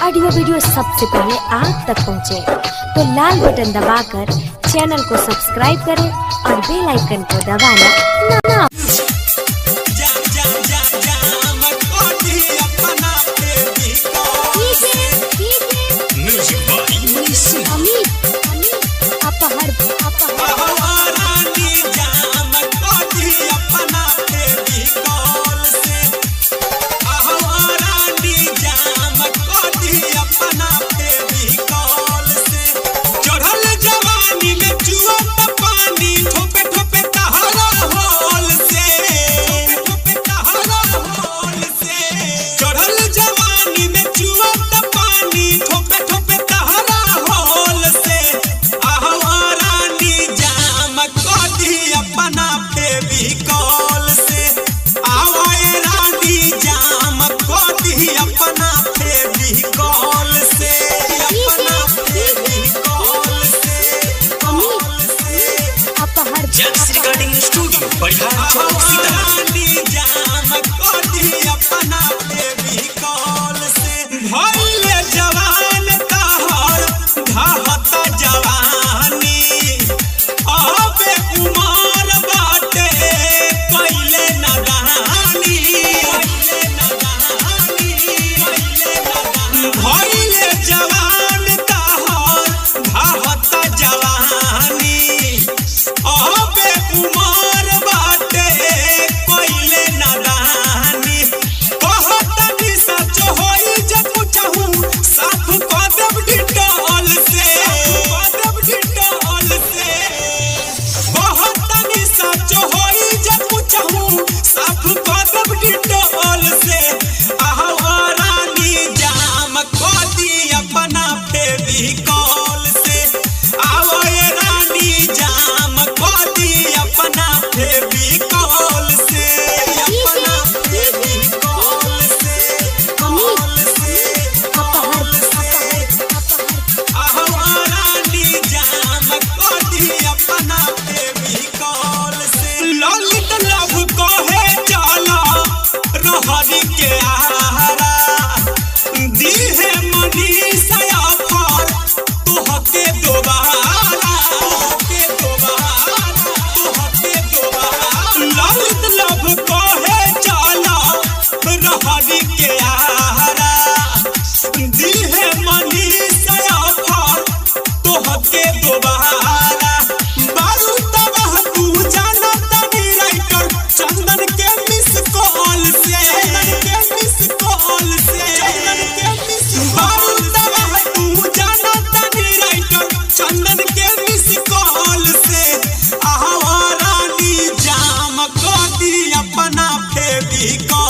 audio video सबसे पहले आप तक पहुंचे तो लाल बटन दबाकर चैनल को सब्सक्राइब करें और बेल आइकन को दबाना ना रिकॉर्डिंग स्टूडियो बढ़िया चौक सीतामढ़ी जाम कोठी अपना बेबी कॉल से भइले जवान तहर ढहता जवानी अबे उमर बाटे कइले नदानी भइले जवान तहर ढहता जवानी अबे उमर बाटे कइले नदानी कहतनी सच होई जे पूछहु साफ क देब डिटॉल से कहतनी सच होई जे पूछहु साफ क देब डिटॉल से आहो रानी जाम क दी अपना बेबी कॉल से आओ रानी जाम क दी अपना बेबी कॉल से अपना बेबी कॉल से आहो रानी जाम क दी अपना बेबी कॉल से ललित लव कहे चला रहरी के आहारा दीहे मनीषा ऑफर तोहके दोबारा ललित लव कहे चला रहरी के आहारा दीहे मनीषा ऑफर तोहके दोबारा बारू तबाह तू जानत नी राइटर चंदन के मिस कॉल से बारू तबाह तू जानत नी राइटर चंदन के मिस कॉल से आहो रानी जाम क दी अपना बेबी कॉल